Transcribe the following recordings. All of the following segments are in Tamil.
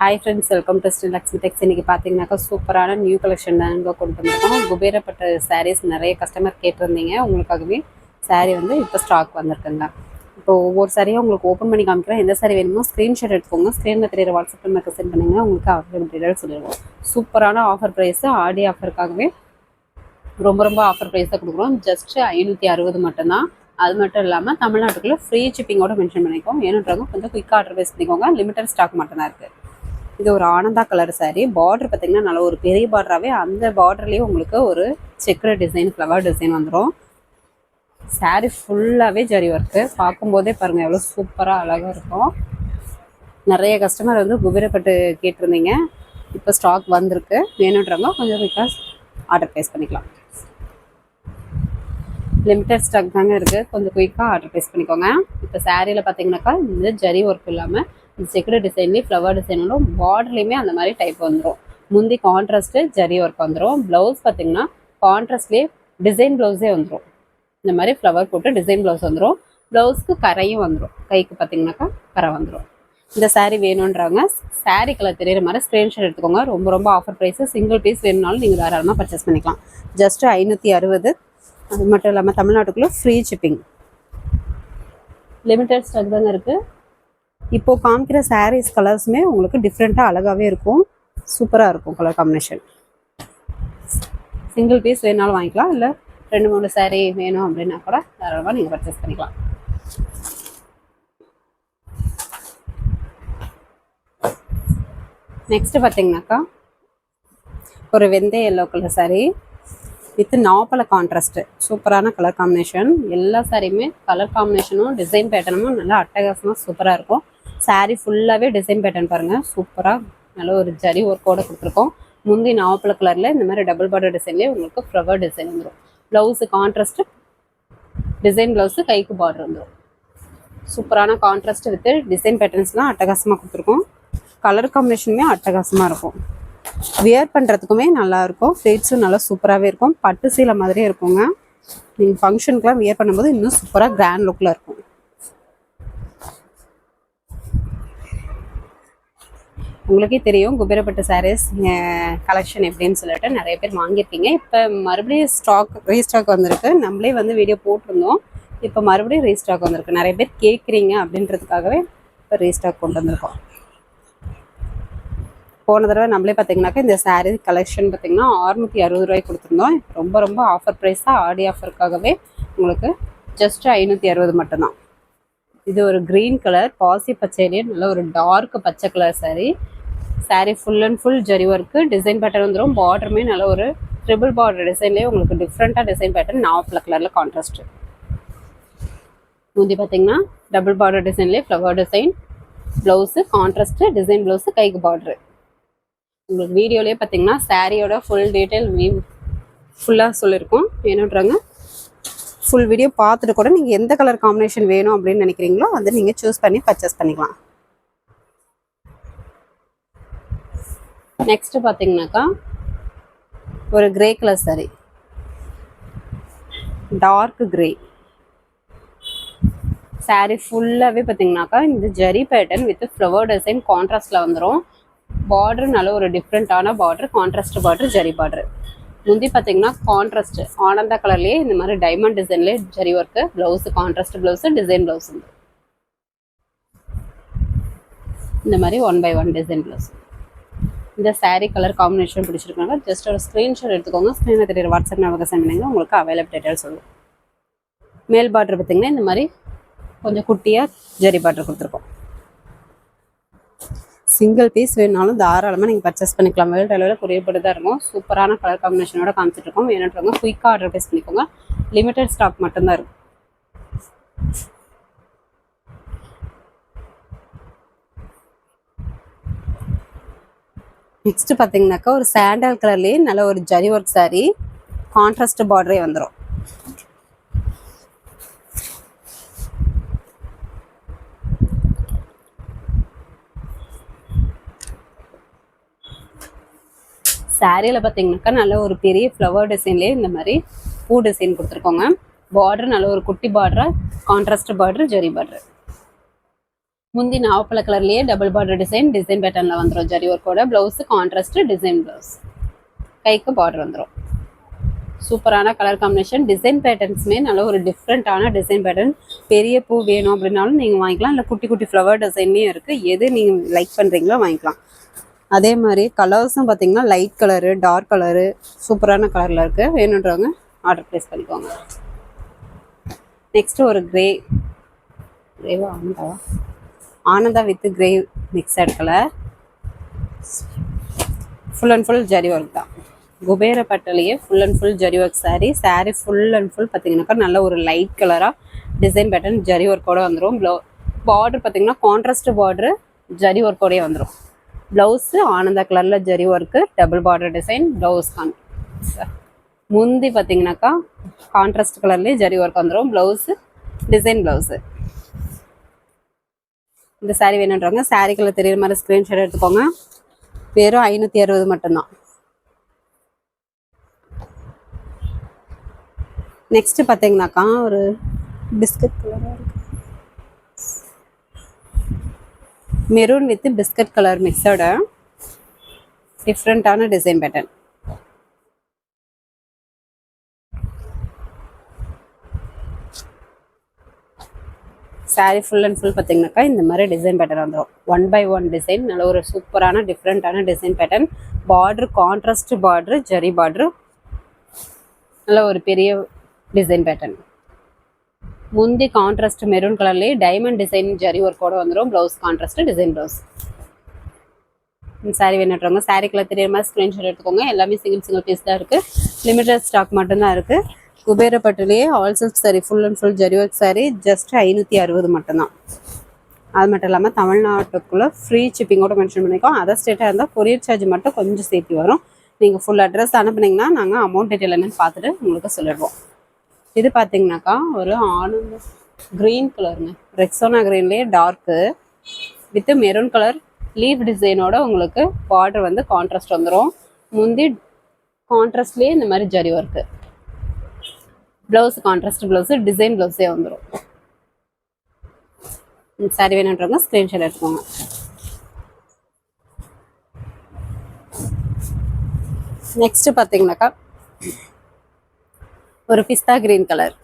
Hi friends, welcome to Sri Lakshmi Tex. இன்றைக்கி பார்த்தீங்கன்னாக்கா சூப்பரான நியூ கலெக்ஷன் தாங்க கொண்டு வந்திருக்கோம். குபேரப்பட்ட சாரீஸ் நிறைய கஸ்டமர் கேட்டிருந்தீங்க. உங்களுக்காகவே சாரீ வந்து இப்போ ஸ்டாக் வந்திருக்குங்க. இப்போ ஒவ்வொரு சாரியும் உங்களுக்கு ஓப்பன் பண்ணி காமிக்கிறேன். எந்த சாரி வேணுமோ ஸ்க்ரீன்ஷாட் எடுத்துக்கோங்க. ஸ்க்ரீனில் தெரியிற வாட்ஸ்அப் நம்பருக்கு சென்ட் பண்ணுங்கள். உங்களுக்கு அவைலபிலிட்டி சொல்லிடுவோம். சூப்பரான ஆஃபர் ப்ரைஸு, ஆடி ஆஃபருக்காகவே ரொம்ப ஆஃபர் ப்ரைஸாக கொடுக்குறோம். ஜஸ்ட் 560 மட்டும்தான். அது மட்டும் இல்லாமல் தமிழ்நாட்டுக்குள்ளே ஃப்ரீ ஷிப்பிங்கோட மென்ஷன் பண்ணிக்கோங்க. ஏன்னுன்றவங்க கொஞ்சம் குயிக்காக ஆர்டர் பேஸ் பண்ணிக்கோங்க. லிமிட்டட் ஸ்டாக் மட்டும்தான் இருக்குது. இது ஒரு ஆனந்தா கலர் சாரீ. பார்டர் பார்த்தீங்கன்னா நல்ல ஒரு பெரிய பார்டராகவே, அந்த பார்டர்லேயே உங்களுக்கு ஒரு செக்குடு டிசைன், ஃப்ளவர் டிசைன் வந்துடும். சாரீ ஃபுல்லாகவே ஜரி ஒர்க்கு. பார்க்கும்போதே பாருங்கள் எவ்வளோ சூப்பராக அழகாக இருக்கும். நிறைய கஸ்டமர் வந்து குபேரப்பட்டு கேட்டிருந்தீங்க. இப்போ ஸ்டாக் வந்திருக்கு. வேணுன்றவங்க கொஞ்சம் குயிக்காக ஆர்டர் ப்ளேஸ் பண்ணிக்கலாம். லிமிட்டட் ஸ்டாக் தாங்க இருக்குது. கொஞ்சம் குயிக்காக ஆர்டர் ப்ளேஸ் பண்ணிக்கோங்க. இப்போ சாரியில் பார்த்தீங்கன்னாக்கா இந்த ஜரி ஒர்க் இல்லாமல் இந்த செக்குடு டிசைன்லேயே ஃப்ளவர் டிசைனும் பார்டர்லேயுமே அந்த மாதிரி டைப் வந்துடும். முந்தி கான்ட்ராஸ்ட்டு ஜரி ஒர்க் வந்துடும். ப்ளவுஸ் பார்த்தீங்கன்னா கான்ட்ராஸ்ட்லேயே டிசைன் ப்ளவுஸே வந்துடும். இந்த மாதிரி ஃப்ளவர் போட்டு டிசைன் ப்ளவுஸ் வந்துடும். ப்ளவுஸ்க்கு கரையும் வந்துடும். கைக்கு பார்த்தீங்கன்னாக்கா கரை வந்துடும். இந்த சாரீ வேணுன்றாங்க. சாரீ கலர் தெரியிற மாதிரி ஸ்க்ரீன்ஷாட் எடுத்துக்கோங்க. ரொம்ப ஆஃபர் ப்ரைஸு. சிங்கிள் பீஸ் வேணுனாலும் நீங்கள் தாராளமாக பர்ச்சேஸ் பண்ணிக்கலாம். ஜஸ்ட் 560. அது மட்டும் இல்லாமல் தமிழ்நாட்டுக்குள்ளே ஃப்ரீ ஷிப்பிங். லிமிட்டட் ஸ்டாக் தாங்க இருக்குது. இப்போது காமிக்கிற சாரீஸ் கலர்ஸுமே உங்களுக்கு டிஃப்ரெண்ட்டாக அழகாகவே இருக்கும். சூப்பராக இருக்கும் கலர் காம்பினேஷன். சிங்கிள் பீஸ் வேணாலும் வாங்கிக்கலாம். இல்லை 2-3 சாரீ வேணும் அப்படின்னா கூட தாராளமாக நீங்கள் பர்ச்சேஸ் பண்ணிக்கலாம். நெக்ஸ்ட்டு பார்த்தீங்கன்னாக்கா ஒரு வெந்தய எல்லோ கலர் சாரீ வித் நாப்பல கான்ட்ராஸ்ட்டு. சூப்பரான கலர் காம்பினேஷன். எல்லா சாரியுமே கலர் காம்பினேஷனும் டிசைன் பேட்டர்னும் நல்லா அட்டகாசமாக சூப்பராக இருக்கும். சாரீ ஃபுல்லாகவே டிசைன் பேட்டர்ன் பாருங்கள். சூப்பராக நல்ல ஒரு ஜரி ஒர்க்கோடு கொடுத்துருக்கோம். முந்தி நாப்பல கலரில் இந்த மாதிரி டபுள் பார்டர் டிசைன்லேயே உங்களுக்கு ஃப்ளவர் டிசைன் வந்துடும். ப்ளவுஸு கான்ட்ராஸ்ட்டு டிசைன் ப்ளவுஸு, கைக்கு பார்டர் வந்துடும். சூப்பரான கான்ட்ராஸ்ட்டு வித் டிசைன் பேட்டர்ன்ஸ்லாம் அட்டகாசமாக கொடுத்துருக்கோம். கலர் காம்பினேஷனுமே அட்டகாசமாக இருக்கும். வியர் பண்ணுறதுக்குமே நல்லாயிருக்கும். ஃப்ளீட்ஸும் நல்லா சூப்பராகவே இருக்கும். பட்டு சீலை மாதிரியே இருக்குங்க. நீங்கள் ஃபங்க்ஷனுக்குலாம் வியர் பண்ணும்போது இன்னும் சூப்பராக கிராண்ட் லுக்கில் இருக்கும். உங்களுக்கே தெரியும் குபேரப்பட்டு சாரீஸ் கலெக்ஷன் எப்படின்னு சொல்லிட்டு நிறைய பேர் வாங்கியிருக்கீங்க. இப்போ மறுபடியும் ரீஸ்டாக் வந்திருக்கு. நம்மளே வந்து வீடியோ போட்டிருந்தோம். இப்போ மறுபடியும் ரீஸ்டாக் வந்திருக்கு. நிறைய பேர் கேட்குறீங்க அப்படின்றதுக்காகவே இப்போ ரீஸ்டாக் கொண்டு வந்திருக்கோம். போன தடவை நம்மளே பார்த்தீங்கன்னாக்கா இந்த சாரீ கலெக்ஷன் பார்த்தீங்கன்னா 660 ரூபாய்க்கு கொடுத்துருந்தோம். ரொம்ப ஆஃபர் ப்ரைஸாக ஆடி ஆஃபருக்காகவே உங்களுக்கு ஜஸ்ட் 560 மட்டும்தான். இது ஒரு க்ரீன் கலர் பாசி பச்சையிலேயே நல்ல ஒரு டார்க் பச்சை colour sari full and full zari work. Design pattern வந்துடும். பார்டருமே நல்ல ஒரு ட்ரிபிள் பார்டர் டிசைன்லேயே உங்களுக்கு டிஃப்ரெண்ட்டாக டிசைன் பேட்டர்ன் நாப்பல கலரில் கான்ட்ராஸ்ட்டு. முந்தி பார்த்தீங்கன்னா டபுள் பார்டர் டிசைன்லேயே flower design, blouse contrast design blouse, கைக்கு பார்டரு. உங்களுக்கு வீடியோலேயே பார்த்தீங்கன்னா சாரியோட ஃபுல் டீட்டெயில் ஃபுல்லாக சொல்லியிருக்கோம். வேணுன்றாங்க ஃபுல் வீடியோ பார்த்துட்டு கூட நீங்கள் எந்த கலர் காம்பினேஷன் வேணும் அப்படின்னு நினைக்கிறீங்களோ அதை நீங்கள் சூஸ் பண்ணி பர்ச்சேஸ் பண்ணிக்கலாம். நெக்ஸ்ட்டு பார்த்தீங்கன்னாக்கா ஒரு grey colour sari, dark grey sari ஃபுல்லாகவே பார்த்தீங்கன்னாக்கா இந்த zari pattern with flower design கான்ட்ராஸ்டில் வந்துடும். பார்டர் நல்ல ஒரு டிஃப்ரெண்ட்டான border, contrast border, zari border. முந்தி பார்த்தீங்கன்னா கான்ட்ராஸ்ட் ஆனந்தா கலர்லேயே இந்த மாதிரி டைமண்ட் டிசைன்லேயே zari work. Blouse contrast blouse, design blouse வந்து இந்த மாதிரி 1/1 டிசைன் ப்ளவுஸ். இந்த சாரீ கலர் காம்பினேஷன் பிடிச்சிருக்காங்க. ஜஸ்ட் ஒரு ஸ்க்ரீன்ஷாட் எடுத்துக்கோங்க. ஸ்க்ரீனில் தெரியுற வாட்ஸ்அப் நம்பருக்கு சென்ட் பண்ணுங்க. உங்களுக்கு அவைலபிள் டீட்டெயில் சொல்லுவோம். மேல் பார்டர் பார்த்தீங்கன்னா இந்த மாதிரி கொஞ்சம் குட்டியாக ஜரி பார்டர் கொடுத்துருக்கோம். சிங்கிள் பீஸ் வேணுனாலும் தாராளமாக நீங்கள் பர்ச்சேஸ் பண்ணிக்கலாம். வேர்ல்டு அளவில் கொரியர் தான் இருக்கும். சூப்பரான கலர் காம்பினேஷனோட காமிச்சிட்ருக்கோம். வேணுன்றவங்க குயிக்காக ஆர்டர் ப்ளேஸ் பண்ணிக்கோங்க. லிமிட்டட் ஸ்டாக் மட்டும்தான் இருக்கும். நெக்ஸ்ட்டு பார்த்தீங்கன்னாக்கா ஒரு சாண்டல் கலர்லேயே நல்ல ஒரு ஜரி ஒர்க் சாரீ, கான்ட்ராஸ்ட் பார்டரே வந்துடும். சாரியில் பார்த்தீங்கன்னாக்கா நல்ல ஒரு பெரிய ஃப்ளவர் டிசைன்லேயே இந்த மாதிரி பூ டிசைன் கொடுத்துருக்கோங்க. பார்டர் நல்ல ஒரு குட்டி பார்டராக கான்ட்ராஸ்ட் பார்டர், ஜரி பார்டர். முந்தி நாவப்பழ கலர்லேயே டபுள் பார்டர் டிசைன் பேட்டர்னில் வந்துடும் ஜரி ஒர்க்கோட. ப்ளவுஸு கான்ட்ராஸ்ட் டிசைன் ப்ளவுஸ், கைக்கு பார்டர் வந்துடும். சூப்பரான கலர் காம்பினேஷன். டிசைன் பேட்டர்ன்ஸுமே நல்ல ஒரு டிஃப்ரெண்ட்டான டிசைன் பேட்டர்ன். பெரிய பூ வேணும் அப்படின்னாலும் நீங்கள் வாங்கிக்கலாம், இல்லை குட்டி குட்டி ஃப்ளவர் டிசைன்மே இருக்குது. எது நீங்கள் லைக் பண்ணுறீங்களோ வாங்கிக்கலாம். அதே மாதிரி கலர்ஸும் பார்த்தீங்கன்னா லைட் கலரு, டார்க் கலரு, சூப்பரான கலரில் இருக்குது. வேணுன்றவங்க ஆர்டர் ப்ளேஸ் பண்ணிக்கோங்க. நெக்ஸ்ட்டு ஒரு கிரேவா ஆனந்தா with grey mixed colour. Full and full zari work தான். குபேர பட்டிலேயே full and full zari work sari full and full பார்த்தீங்கன்னாக்கா நல்ல ஒரு லைட் கலராக டிசைன் பேட்டர்ன் ஜரி ஒர்க்கோடு வந்துடும். பார்டர் பார்த்தீங்கன்னா கான்ட்ராஸ்ட் பார்டரு ஜரி ஒர்க்கோடயே வந்துடும். ப்ளவுஸு ஆனந்தா கலரில் ஜரி work, double border design. Blouse முந்தி பார்த்தீங்கன்னாக்கா கான்ட்ராஸ்ட் கலர்லேயே ஜரி ஒர்க் வந்துடும். Blouse design blouse. இந்த சாரீ வேணுன்றவங்க சாரீக்குள்ள தெரியுற மாதிரி ஸ்க்ரீன்ஷாட் எடுத்துக்கோங்க. வெறும் 560 மட்டும்தான். நெக்ஸ்ட் பார்த்தீங்கன்னாக்கா ஒரு பிஸ்கட் கலராக இருக்கு, மெரூன் வித் பிஸ்கட் கலர் மிக்சோட டிஃப்ரெண்ட்டான design pattern. Sari full and full பார்த்தீங்கன்னாக்கா இந்த மாதிரி டிசைன் பேட்டர்ன் வந்துடும். 1 by 1 டிசைன், நல்ல ஒரு சூப்பரான டிஃப்ரெண்ட்டான design pattern. Border contrast border, zari border, நல்ல ஒரு பெரிய டிசைன் பேட்டர்ன். முந்தி கான்ட்ராஸ்ட் மெரூன் கலர்லேயே டைமண்ட் டிசைன் ஜரி ஒர்க்கோட வந்துடும். Blouse contrast design blouse. இந்த சாரீ வேணுன்றவங்க சாரீக்குள்ள தெரியுற மாதிரி ஸ்க்ரீன்ஷாட் எடுத்துக்கோங்க. எல்லாமே சிங்கிள் பீஸ் தான் இருக்குது, லிமிட்டட் ஸ்டாக் மட்டும்தான் இருக்குது. குபேரப்பட்டிலேயே all silk sari full and full zari work sari just 560 மட்டும்தான். அது மட்டும் இல்லாமல் தமிழ்நாட்டுக்குள்ளே ஃப்ரீ ஷிப்பிங்கோட மென்ஷன் பண்ணிக்கோம். அதர் ஸ்டேட்டாக இருந்தால் கொரியர் சார்ஜ் மட்டும் கொஞ்சம் சேர்த்து வரும். நீங்கள் ஃபுல் அட்ரஸ் அனுப்புனீங்கன்னா நாங்கள் அமௌண்ட் டீட்டெயில் என்னன்னு பார்த்துட்டு உங்களுக்கு சொல்லிடுவோம். இது பார்த்தீங்கன்னாக்கா ஒரு ஆனந்த க்ரீன் கலருங்க, ரெக்ஸோனா க்ரீன்லேயே dark with maroon colour leaf டிசைனோட உங்களுக்கு பார்டர் வந்து கான்ட்ராஸ்ட் வந்துடும். முந்தி கான்ட்ராஸ்ட்லேயே இந்த மாதிரி zari work, blouse contrast blouse, design ப்ளவுஸே வந்துடும். சாரி வேணுன்றவங்க ஸ்க்ரீன்ஷாட் எடுத்துக்கோங்க. நெக்ஸ்ட் பார்த்தீங்கன்னாக்கா ஒரு பிஸ்தா கிரீன் கலர்.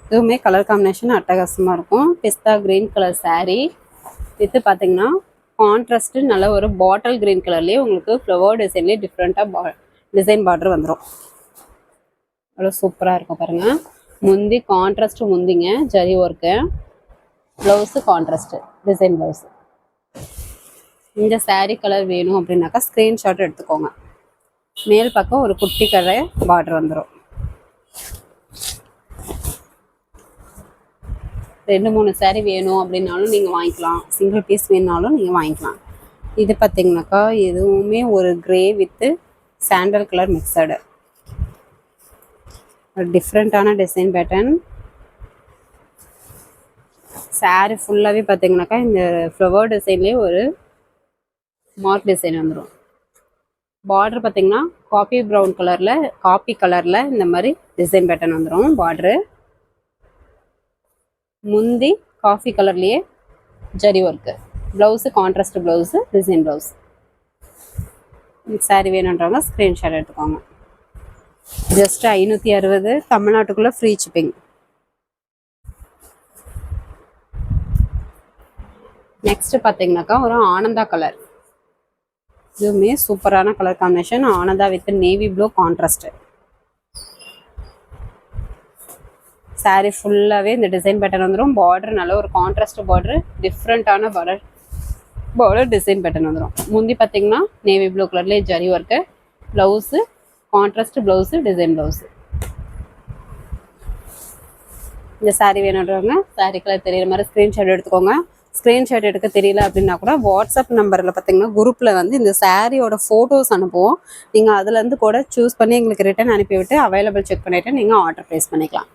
இதுவுமே கலர் காம்பினேஷன் அட்டகாசமாக இருக்கும். பிஸ்தா கிரீன் கலர் சாரீ வித்து பார்த்தீங்கன்னா கான்ட்ராஸ்ட்டு நல்ல ஒரு பாட்டில் கிரீன் கலர்லேயே உங்களுக்கு ஃப்ளவர் டிசைன்லேயே டிஃப்ரெண்ட்டாக டிசைன் பார்டர் வந்துடும். அவ்வளோ சூப்பராக இருக்கும் பாருங்கள். முந்தி கான்ட்ராஸ்ட்டு முந்திங்க zari work, blouse contrast design blouse. இந்த சாரீ கலர் வேணும் அப்படின்னாக்கா ஸ்க்ரீன்ஷாட் எடுத்துக்கோங்க. மேல் பக்கம் ஒரு குட்டி கலர் பார்டர் வந்துடும். 2-3 சாரீ வேணும் அப்படின்னாலும் நீங்கள் வாங்கிக்கலாம், சிங்கிள் பீஸ் வேணுனாலும் நீங்கள் வாங்கிக்கலாம். இது பார்த்தீங்கன்னாக்கா எதுவுமே ஒரு grey with sandal colour mixed, ஒரு டிஃப்ரெண்ட்டான டிசைன் பேட்டர்ன். சாரீ ஃபுல்லாகவே பார்த்தீங்கன்னாக்கா இந்த ஃப்ளவர் டிசைன்லேயே ஒரு மார்க் டிசைன் வந்துடும். பார்டர் பார்த்தீங்கன்னா காப்பி கலரில் இந்த மாதிரி டிசைன் பேட்டர்ன் வந்துடும் பார்டரு. முந்தி காஃபி கலர்லேயே zari work, blouse contrast blouse, design blouse. Sari வேணுன்றவங்க ஸ்க்ரீன்ஷாட் எடுத்துக்கோங்க. ஜஸ்ட் 560, தமிழ்நாட்டுக்குள்ளே ஃப்ரீ ஷிப்பிங். நெக்ஸ்ட் பார்த்தீங்கன்னாக்கா ஒரு ஆனந்தா கலர். இதுவுமே சூப்பரான கலர் காம்பினேஷன். ஆனந்தா with navy blue contrast. Sari ஃபுல்லாகவே இந்த டிசைன் பேட்டர்ன் வந்துடும். பார்டர் நல்ல ஒரு கான்ட்ராஸ்ட் பார்டர், டிஃப்ரெண்ட்டான பார்டர் டிசைன் பேட்டர்ன் வந்துடும். முந்தி பார்த்தீங்கன்னா நேவி ப்ளூ கலர்லேயே zari work, blouse contrast blouse, design blouse. இந்த சாரீ வேணுன்றவங்க சாரீ கலர் தெரியுற மாதிரி ஸ்க்ரீன்ஷாட் எடுத்துக்கோங்க. ஸ்க்ரீன்ஷாட் எடுக்க தெரியல அப்படின்னா கூட வாட்ஸ்அப் நம்பரில் பார்த்தீங்கன்னா குரூப்பில் வந்து இந்த சாரியோட ஃபோட்டோஸ் அனுப்புவோம். நீங்கள் அதுலேருந்து கூட சூஸ் பண்ணி எங்களுக்கு ரிட்டன் அனுப்பிவிட்டு அவைலபிள் செக் பண்ணிவிட்டு நீங்கள் ஆர்டர் ப்ளேஸ் பண்ணிக்கலாம்.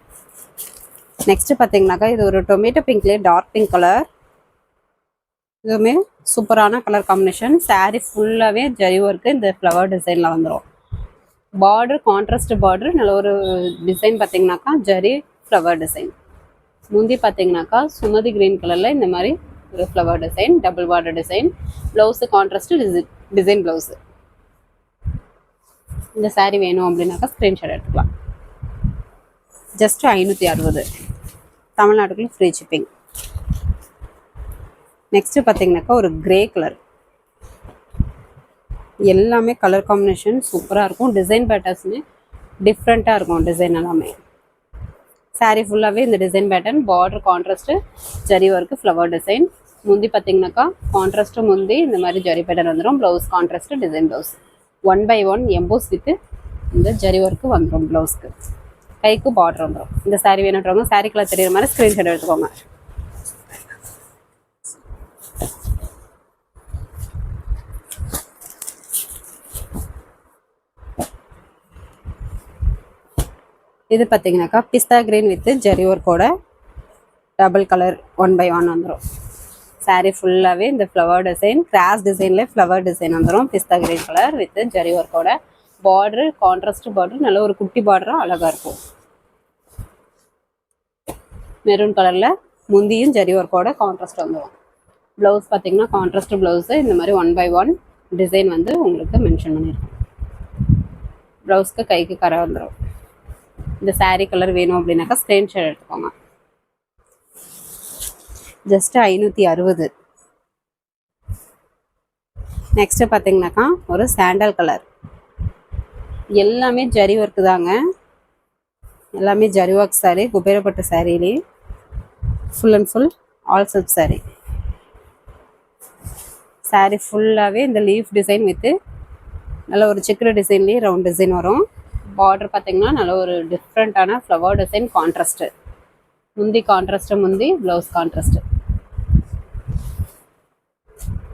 நெக்ஸ்ட் பார்த்தீங்கன்னாக்கா இது ஒரு டொமேட்டோ பிங்க்லேயே டார்க் பிங்க் கலர். இதுவுமே சூப்பரான கலர் காம்பினேஷன். சாரீ ஃபுல்லாகவே ஜரி ஒர்க்கு இந்த ஃப்ளவர் டிசைனில் வந்துடும். பார்டர் கான்ட்ராஸ்ட் பார்டர், நல்ல ஒரு டிசைன் பார்த்தீங்கன்னாக்கா ஜரி ஃப்ளவர் டிசைன். முந்தி பார்த்தீங்கன்னாக்கா சுமதி கிரீன் கலரில் இந்த மாதிரி ஒரு flower design, double border design. Blouse contrast design blouse. இந்த saree வேணும் அப்படின்னாக்கா ஸ்க்ரீன்ஷாட் எடுத்துக்கலாம். ஜஸ்ட் 560. தமிழ்நாட்டுக்குள்ள ஃப்ரீ ஷிப்பிங். நெக்ஸ்ட்டு பார்த்தீங்கன்னாக்கா ஒரு கிரே கலர். எல்லாமே கலர் காம்பினேஷன் சூப்பராக இருக்கும். டிசைன் பேட்டர்ஸுமே டிஃப்ரெண்ட்டாக இருக்கும். டிசைன் எல்லாமே saree ஃபுல்லாகவே இந்த design pattern. Border contrast zari work flower design. முந்தி பார்த்தீங்கன்னாக்கா கான்ட்ராஸ்ட்டு முந்தி இந்த மாதிரி ஜரி பேட்டர்ன் வந்துடும். Blouse contrast design blouse 1/1 emboss with இந்த ஜரி ஒர்க்கு வந்துடும். ப்ளவுஸ்க்கு கைக்கு பார்டர் வந்துடும். இந்த saree வேணுன்றவங்க saree கலர் தெரியுற மாதிரி ஸ்க்ரீன்ஷாட் எடுத்துக்கோங்க. இது பார்த்தீங்கன்னாக்கா பிஸ்தா கிரீன் வித் ஜரி ஒர்க்கோட டபுள் கலர் 1/1 வந்துடும். saree ஃபுல்லாகவே இந்த ஃப்ளவர் டிசைன், கிராஸ் டிசைனில் ஃப்ளவர் டிசைன் வந்துடும். பிஸ்தா கிரீன் கலர் வித் ஜரி ஒர்க்கோட பார்டரு கான்ட்ராஸ்ட் பார்டர், நல்ல ஒரு குட்டி பார்டராக அழகாக இருக்கும். மெரூன் கலரில் முந்தியும் ஜரி ஒர்க்கோட கான்ட்ராஸ்ட் வந்துடும். ப்ளவுஸ் பார்த்தீங்கன்னா கான்ட்ராஸ்ட் ப்ளவுஸு இந்த மாதிரி 1/1 டிசைன் வந்து உங்களுக்கு மென்ஷன் பண்ணியிருக்கோம். ப்ளவுஸ்க்கு கைக்கு கரை வந்துடும். இந்த saree கலர் வேணும் அப்படின்னாக்கா ஸ்க்ரீன்ஷாட் எடுத்துக்கோங்க. ஜஸ்ட் 560. நெக்ஸ்ட்டு பார்த்தீங்கன்னாக்கா ஒரு சாண்டல் கலர். எல்லாமே ஜரி ஒர்க்கு தாங்க. எல்லாமே ஜரி ஒர்க் saree, குபேரப்பட்டு சாரீலே full and full all silk saree. saree ஃபுல்லாகவே இந்த லீஃப் டிசைன் வித்து நல்ல ஒரு சிக்கர டிசைன்லேயே ரவுண்ட் டிசைன் வரும். பார்டர் பார்த்தீங்கன்னா நல்ல ஒரு டிஃப்ரெண்ட்டான ஃப்ளவர் டிசைன் கான்ட்ராஸ்ட்டு. முந்தி கான்ட்ராஸ்ட்டு முந்தி, ப்ளவுஸ் கான்ட்ராஸ்ட்டு.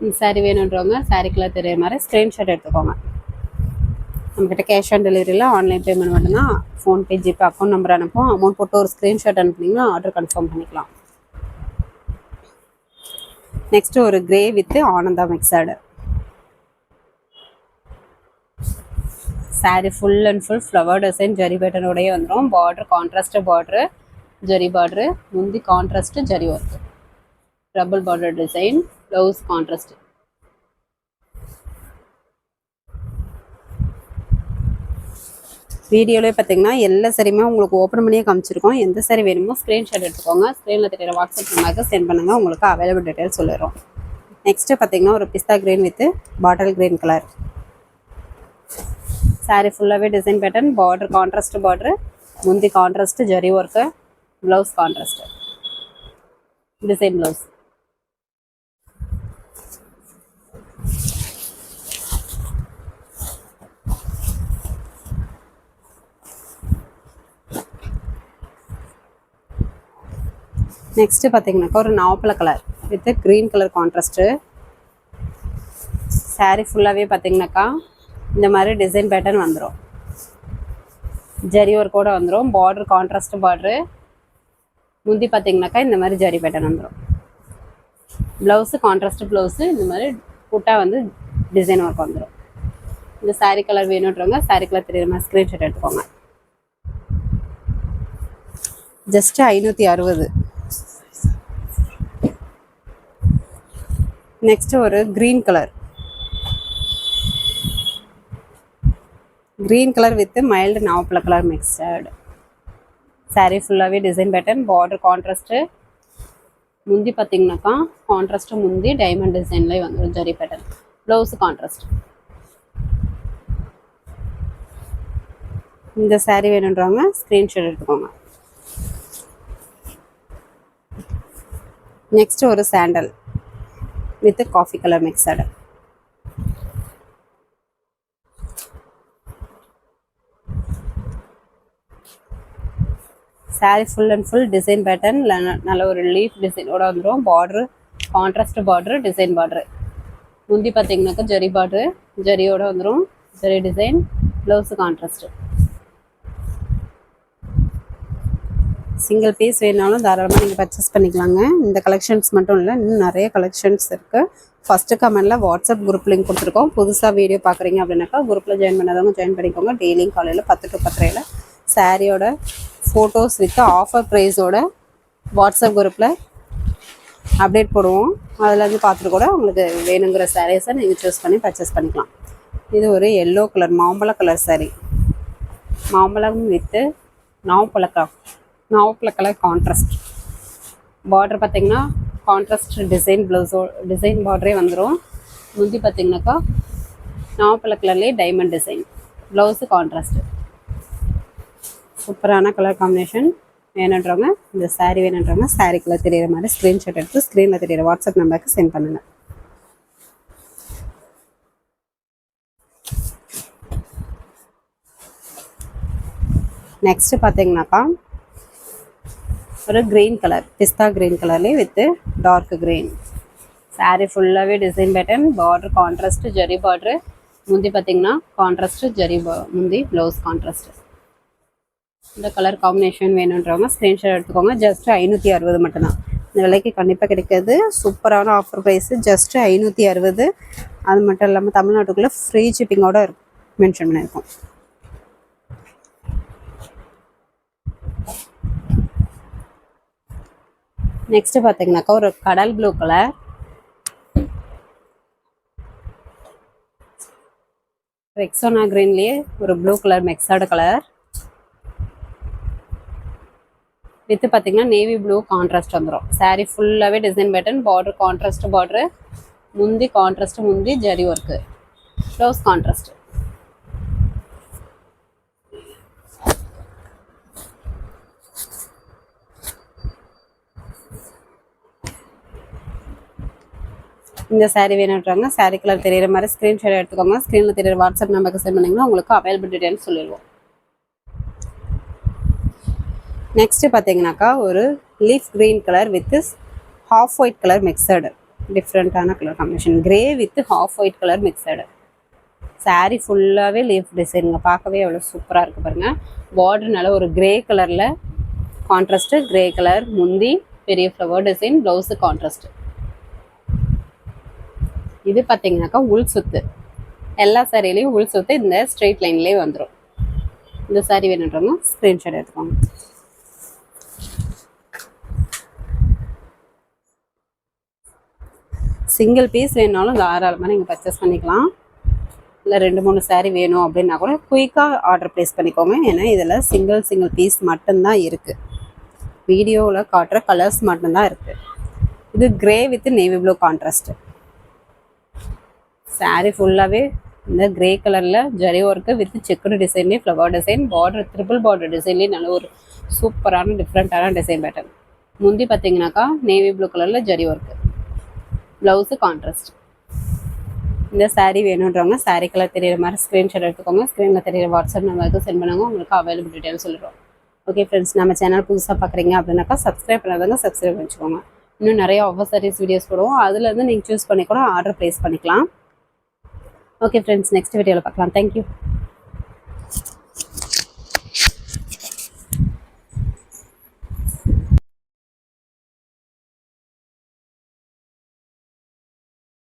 இந்த saree வேணுன்றவங்க saree கலர் தெரியுற மாதிரி ஸ்க்ரீன்ஷாட் எடுத்துக்கோங்க. நம்மக்கிட்ட கேஷ் ஆன் டெலிவரியில் ஆன்லைன் பேமெண்ட் மட்டும்தான். ஃபோன்பே, ஜிபே அக்கௌண்ட் நம்பர் அனுப்போம். அமௌண்ட் போட்டு ஒரு ஸ்க்ரீன்ஷாட் அனுப்புனீங்கன்னா ஆர்டர் கன்ஃபார்ம் பண்ணிக்கலாம். நெக்ஸ்ட்டு ஒரு கிரே வித் ஆனந்தா mixed. saree full and full flower design ஜரி பேட்டர்னோடய வந்துடும். Border contrast border zari border, முந்தி கான்ட்ராஸ்ட் ஜரி work, double border design, blouse contrast. வீடியோலே பார்த்தீங்கன்னா எல்லா சாரியுமே உங்களுக்கு ஓப்பன் பண்ணியே காமிச்சிருக்கோம். எந்த சாரி வேணுமோ ஸ்க்ரீன்ஷாட் எடுத்துக்கோங்க. ஸ்க்ரீனில் தெரியுற வாட்ஸ்அப் நம்பருக்கு சென்ட் பண்ணுங்கள். உங்களுக்கு அவைலபிள் டீட்டெயில் சொல்லிடுறோம். நெக்ஸ்ட்டு பார்த்தீங்கன்னா ஒரு பிஸ்தா green with bottle green colour. saree ஃபுல்லாகவே design pattern, border contrast border, முந்தி கான்ட்ராஸ்ட் ஜரி work, blouse contrast design blouse. Next பார்த்தீங்கன்னாக்கா ஒரு நாவப்பழ colour with green colour contrast. saree ஃபுல்லாகவே பார்த்தீங்கன்னாக்கா இந்த மாதிரி டிசைன் பேட்டர்ன் வந்துடும். ஜரி ஒர்க்கோட வந்துடும். பார்டர் கான்ட்ராஸ்ட் பார்டரு, முந்தி பார்த்தீங்கன்னாக்கா இந்த மாதிரி ஜரி பேட்டர்ன் வந்துடும். ப்ளவுஸு கான்ட்ராஸ்ட் ப்ளவுஸு இந்த மாதிரி புட்டா வந்து டிசைன் ஒர்க் வந்துடும். இந்த saree கலர் வேணுன்றவங்க saree கலர் தெரியுற மாதிரி ஸ்க்ரீன்ஷாட் எடுத்துக்கோங்க. ஜஸ்ட் 560. நெக்ஸ்ட்டு ஒரு green colour. Green colour with mild நாவப்பழ கலர் மிக்சடு. saree ஃபுல்லாகவே டிசைன் பேட்டர்ன், பார்டர் கான்ட்ராஸ்ட்டு, முந்தி பார்த்தீங்கன்னாக்கா கான்ட்ராஸ்ட்டு முந்தி டைமண்ட் டிசைன்லேயே வந்துடும் ஜரி பேட்டர்ன், ப்ளவுஸு கான்ட்ராஸ்ட். இந்த saree வேணுன்றவங்க ஸ்க்ரீன்ஷாட் எடுத்துக்கோங்க. நெக்ஸ்ட்டு ஒரு sandal with coffee colour mixed. saree full and full design pattern, நல்ல ஒரு லீஃப் டிசைனோட வந்துடும். Border contrast border design border, முந்தி பார்த்தீங்கன்னாக்கா ஜரி பார்டரு ஜரியோட வந்துடும். Zari design, blouse contrast. Single piece வேணாலும் தாராளமாக நீங்கள் பர்ச்சேஸ் பண்ணிக்கலாங்க. இந்த கலெக்ஷன்ஸ் மட்டும் இல்லை, இன்னும் நிறைய கலெக்ஷன்ஸ் இருக்குது. ஃபஸ்ட்டு கமெண்டில் வாட்ஸ்அப் குரூப் லிங்க் கொடுத்துருக்கோம். புதுசாக வீடியோ பார்க்குறீங்க அப்படின்னாக்கா குரூப்பில் ஜாயின் பண்ணாதவங்க ஜாயின் பண்ணிக்கோங்க. டெய்லியும் காலையில் 10 to 10:30 சாரியோட ஃபோட்டோஸ் வித் ஆஃபர் ப்ரைஸோட வாட்ஸ்அப் குரூப்பில் அப்டேட் போடுவோம். அதில் வந்து பார்த்துட்டு கூட உங்களுக்கு வேணுங்கிற சாரீஸை நீங்கள் சூஸ் பண்ணி பர்ச்சேஸ் பண்ணிக்கலாம். இது ஒரு எல்லோ கலர் மாம்பழ கலர் சாரீ. மாம்பழம் வித்து நாவப்பழ கலர் கான்ட்ராஸ்ட். பார்டர் பார்த்திங்கன்னா கான்ட்ராஸ்ட் டிசைன் பார்டரே வந்துடும். முந்தி பார்த்திங்கனாக்கா நாவப்பழ கலர்லேயே டைமண்ட் டிசைன். Blouse contrast. சூப்பரான கலர் காம்பினேஷன். வேணுன்றவங்க இந்த சாரீ வேணுன்றவங்க சாரீ கலர் தெரியிற மாதிரி ஸ்க்ரீன்ஷாட் எடுத்து ஸ்க்ரீனில் தெரியிற வாட்ஸ்அப் நம்பருக்கு சென்ட் பண்ணுங்கள். நெக்ஸ்ட்டு பார்த்தீங்கன்னாக்கா ஒரு க்ரீன் கலர், பிஸ்தா க்ரீன் கலர்லேயே வித்து டார்க் க்ரீன். சாரீ ஃபுல்லாகவே டிசைன் பேட்டர்ன், பார்டர் கான்ட்ராஸ்ட்டு ஜரி பார்டரு. முந்தி பார்த்தீங்கன்னா கான்ட்ராஸ்ட்டு ஜரி முந்தி, ப்ளவுஸ் கான்ட்ராஸ்ட்டு. இந்த கலர் காம்பினேஷன் வேணுன்றவங்க ஸ்க்ரீன்ஷாட் எடுத்துக்கோங்க. ஜஸ்ட்டு 560 மட்டும்தான். இந்த விலைக்கு கண்டிப்பாக கிடைக்காது. சூப்பரான ஆஃபர் ப்ரைஸு, ஜஸ்ட்டு 560. அது மட்டும் இல்லாமல் தமிழ்நாட்டுக்குள்ளே ஃப்ரீ ஷிப்பிங்கோடு மென்ஷன் பண்ணியிருக்கோம். நெக்ஸ்ட் பார்த்தீங்கன்னாக்கா ஒரு கடல் ப்ளூ கலர், ரெக்ஸோனா கிரீன்லேயே ஒரு blue colour mixed colour with பார்த்தீங்கன்னா நேவி ப்ளூ கான்ட்ராஸ்ட் வந்துடும். சாரீ ஃபுல்லாகவே design pattern, border contrast border, முந்தி கான்ட்ராஸ்ட் முந்தி ஜரி ஒர்க்கு, ப்ளவுஸ் கான்ட்ராஸ்ட். இந்த சாரீ வேணுன்றாங்க சாரீ கலர் தெரியிற மாதிரி ஸ்க்ரீன்ஷாட் எடுத்துக்கோங்க. ஸ்க்ரீனில் தெரியிற வாட்ஸ்அப் நம்பருக்கு சென்ட் பண்ணிங்கன்னா உங்களுக்கு அவைலபிள் டீட்டெயில்ஸ் சொல்லிடுவோம். நெக்ஸ்ட்டு பார்த்தீங்கன்னாக்கா ஒரு leaf green colour with half white colour mixed. டிஃப்ரெண்ட்டான colour combination, grey with half white colour mixed. Sari ஃபுல்லாகவே லீஃப் டிசைனுங்க, பார்க்கவே எவ்வளோ சூப்பராக இருக்குது பாருங்கள். பார்டர்னால ஒரு க்ரே கலரில் கான்ட்ராஸ்ட்டு, க்ரே கலர் முந்தி பெரிய ஃப்ளவர் டிசைன், ப்ளவுஸு கான்ட்ராஸ்ட்டு. இது பார்த்தீங்கன்னாக்கா உள் சுத்து, எல்லா சாரிலையும் உள் சுத்து இந்த ஸ்ட்ரெயிட் லைன்லேயே வந்துடும். இந்த சாரீ வேணுன்றவங்க ஸ்க்ரீன்ஷாட் எடுத்துக்கோங்க. சிங்கிள் பீஸ் வேணுனாலும் தாராளமாக நீங்கள் பர்ச்சேஸ் பண்ணிக்கலாம். இல்லை 2-3 சாரீ வேணும் அப்படின்னா கூட குயிக்காக ஆர்டர் ப்ளேஸ் பண்ணிக்கோங்க. ஏன்னா இதில் சிங்கிள் பீஸ் மட்டும்தான் இருக்குது. வீடியோவில் காட்டுற கலர்ஸ் மட்டும்தான் இருக்குது. இது grey with navy blue contrast. Sari ஃபுல்லாகவே இந்த க்ரே கலரில் ஜரி ஒர்க்கு வித் செக்குடு டிசைன்லேயே flower design, border triple border டிசைன்லேயே நல்ல ஒரு சூப்பரான டிஃப்ரெண்ட்டான டிசைன் பேட்டர்ன். முந்தி பார்த்தீங்கன்னாக்கா நேவி ப்ளூ கலரில் ஜரி ஒர்க்கு, ப்ளவுஸு கான்ட்ராஸ்ட். இந்த சாரீ வேணுன்றவங்க சாரீ கலர் தெரியிற மாதிரி ஸ்க்ரீன்ஷாட் எடுத்துக்கோங்க. ஸ்க்ரீனில் தெரியிற வாட்ஸ்அப் நம்பருக்கு சென்ட் பண்ணுங்க. உங்களுக்கு அவைலபிள் டீட்டெயில் சொல்லிடுவோம். ஓகே ஃப்ரெண்ட்ஸ், நம்ம சேனல் புதுசாக பார்க்குறீங்க அப்படின்னாக்கா சப்ஸ்கிரைப் பண்ணாதவங்க சப்ஸ்கிரைப் பண்ணிக்கோங்க. இன்னும் நிறைய ஆஃபர் சாரீஸ் வீடியோஸ் போடுவோம். அதுலேருந்து நீங்கள் சூஸ் பண்ணி கூட ஆர்டர் ப்ளேஸ் பண்ணிக்கலாம். ஓகே ஃப்ரெண்ட்ஸ், நெக்ஸ்ட் வீடியோவில் பார்க்கலாம். தேங்க்யூ.